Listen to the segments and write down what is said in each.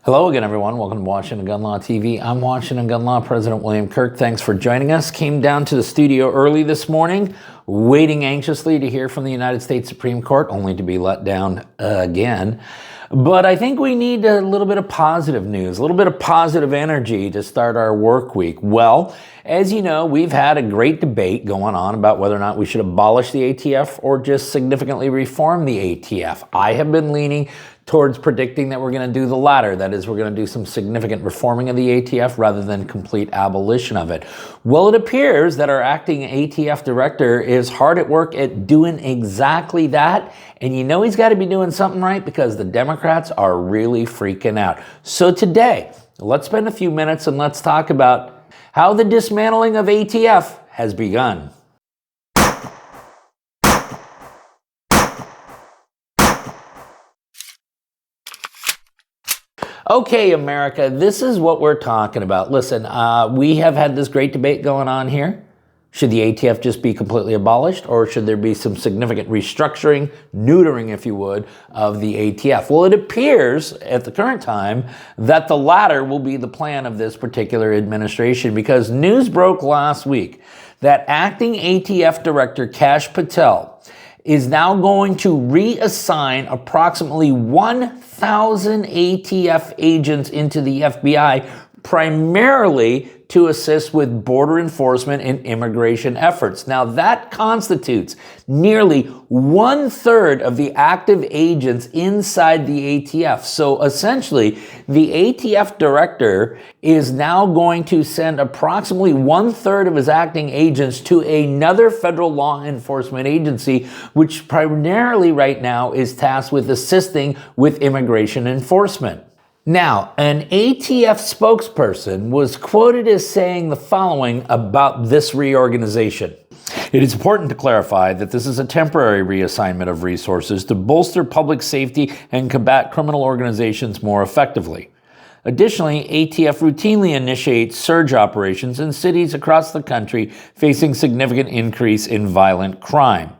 Hello again, everyone. Welcome to Washington Gun Law TV. I'm Washington Gun Law President William Kirk. Thanks for joining us. Came down to the studio early this morning, waiting anxiously to hear from the United States Supreme Court, only to be let down again. But I think we need a little bit of positive news, a little bit of positive energy to start our work week. Well, as you know, we've had a great debate going on about whether or not we should abolish the ATF or just significantly reform the ATF. I have been leaning towards predicting that we're going to do the latter. That is, we're going to do some significant reforming of the ATF rather than complete abolition of it. Well, it appears that our acting ATF director is hard at work at doing exactly that. And you know he's got to be doing something right because the Democrats are really freaking out. So today, let's spend a few minutes and let's talk about how the dismantling of ATF has begun. Okay, America, this is what we're talking about. Listen, we have had this great debate going on here. Should the ATF just be completely abolished, or should there be some significant restructuring, neutering, if you would, of the ATF? Well, it appears at the current time that the latter will be the plan of this particular administration, because news broke last week that Acting ATF Director Kash Patel is now going to reassign approximately 1,000 ATF agents into the FBI, primarily to assist with border enforcement and immigration efforts. Now, that constitutes nearly 1/3 of the active agents inside the ATF. So essentially, the ATF director is now going to send approximately 1/3 of his acting agents to another federal law enforcement agency, which primarily right now is tasked with assisting with immigration enforcement. Now, an ATF spokesperson was quoted as saying the following about this reorganization. It is important to clarify that this is a temporary reassignment of resources to bolster public safety and combat criminal organizations more effectively. Additionally, ATF routinely initiates surge operations in cities across the country facing significant increase in violent crime.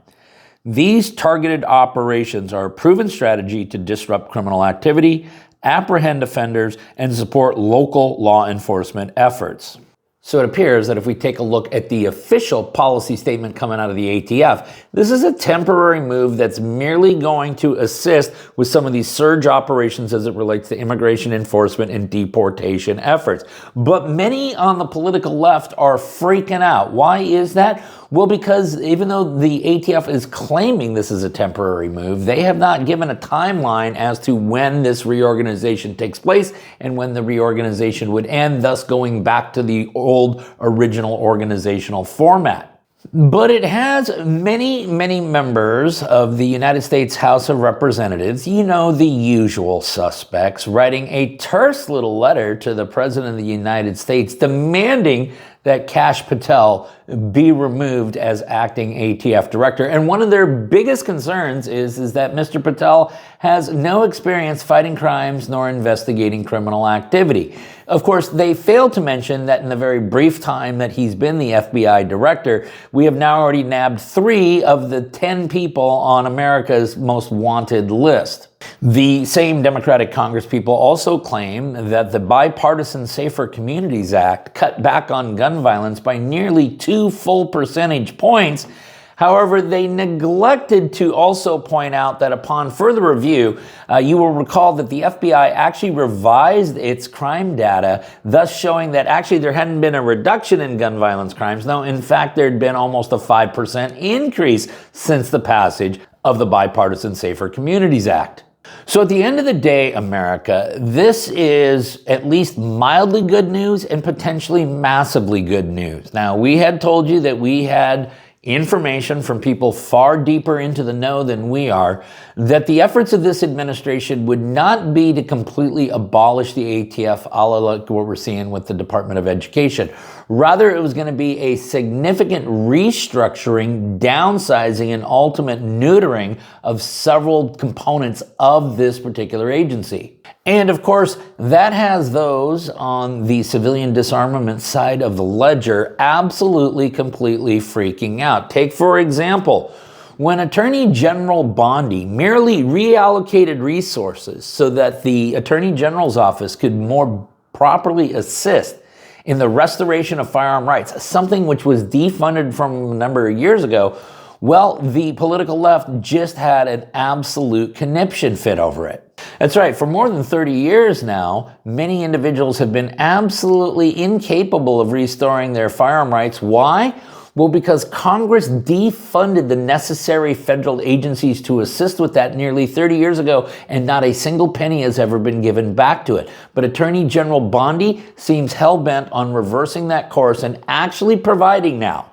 These targeted operations are a proven strategy to disrupt criminal activity, apprehend offenders, and support local law enforcement efforts. So it appears that if we take a look at the official policy statement coming out of the ATF, this is a temporary move that's merely going to assist with some of these surge operations as it relates to immigration enforcement and deportation efforts. But many on the political left are freaking out. Why is that? Well, because even though the ATF is claiming this is a temporary move, they have not given a timeline as to when this reorganization takes place and when the reorganization would end, thus going back to the old original organizational format. But it has many members of the United States House of Representatives, you know, the usual suspects, writing a terse little letter to the President of the United States demanding that Kash Patel be removed as acting ATF director. And one of their biggest concerns is that Mr. Patel has no experience fighting crimes nor investigating criminal activity. Of course, they failed to mention that in the very brief time that he's been the FBI director, we have now already nabbed 3 of the 10 people on America's most wanted list. The same Democratic congresspeople also claim that the Bipartisan Safer Communities Act cut back on gun violence by nearly 2 full percentage points. However, they neglected to also point out that upon further review, you will recall that the FBI actually revised its crime data, thus showing that actually there hadn't been a reduction in gun violence crimes. No, in fact, there had been almost a 5% increase since the passage of the Bipartisan Safer Communities Act. So at the end of the day, America, this is at least mildly good news and potentially massively good news. Now, we had told you that we had information from people far deeper into the know than we are, that the efforts of this administration would not be to completely abolish the ATF, a la like what we're seeing with the Department of Education. Rather, it was going to be a significant restructuring, downsizing, and ultimate neutering of several components of this particular agency. And of course, that has those on the civilian disarmament side of the ledger absolutely, completely freaking out. Take, for example, When Attorney General Bondi merely reallocated resources so that the Attorney General's office could more properly assist in the restoration of firearm rights, something which was defunded from a number of years ago, well, the political left just had an absolute conniption fit over it. That's right, for more than 30 years now, many individuals have been absolutely incapable of restoring their firearm rights. Why? Well, because Congress defunded the necessary federal agencies to assist with that nearly 30 years ago, and not a single penny has ever been given back to it. But Attorney General Bondi seems hell-bent on reversing that course and actually providing now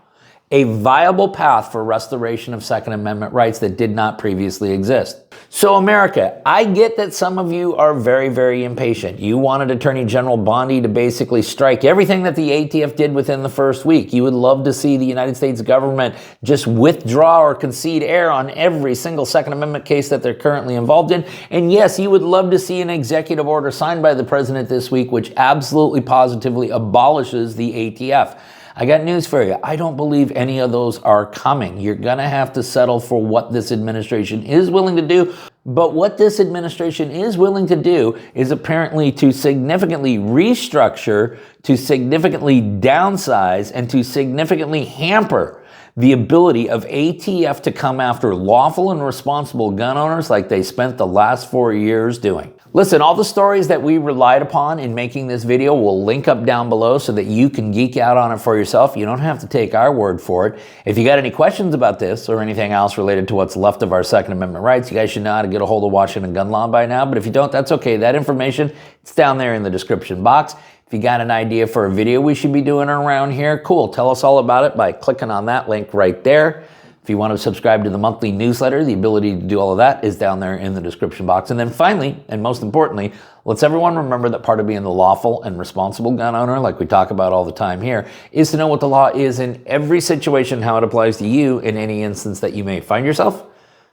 a viable path for restoration of Second Amendment rights that did not previously exist. So America, I get that some of you are very, very impatient. You wanted Attorney General Bondi to basically strike everything that the ATF did within the first week. You would love to see the United States government just withdraw or concede error on every single Second Amendment case that they're currently involved in. And yes, you would love to see an executive order signed by the president this week, which absolutely positively abolishes the ATF. I got news for you. I don't believe any of those are coming. You're going to have to settle for what this administration is willing to do. But what this administration is willing to do is apparently to significantly restructure, to significantly downsize, and to significantly hamper the ability of ATF to come after lawful and responsible gun owners like they spent the last 4 years doing. Listen, all the stories that we relied upon in making this video will link up down below so that you can geek out on it for yourself. You don't have to take our word for it. If you got any questions about this or anything else related to what's left of our Second Amendment rights, you guys should know how to get a hold of Washington gun law by now. But if you don't, that's okay. That information, it's down there in the description box. If you got an idea for a video we should be doing around here, cool. Tell us all about it by clicking on that link right there. If you want to subscribe to the monthly newsletter, the ability to do all of that is down there in the description box. And then finally, and most importantly, let's everyone remember that part of being the lawful and responsible gun owner, like we talk about all the time here, is to know what the law is in every situation, how it applies to you in any instance that you may find yourself.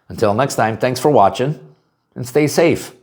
Until next time, thanks for watching and stay safe.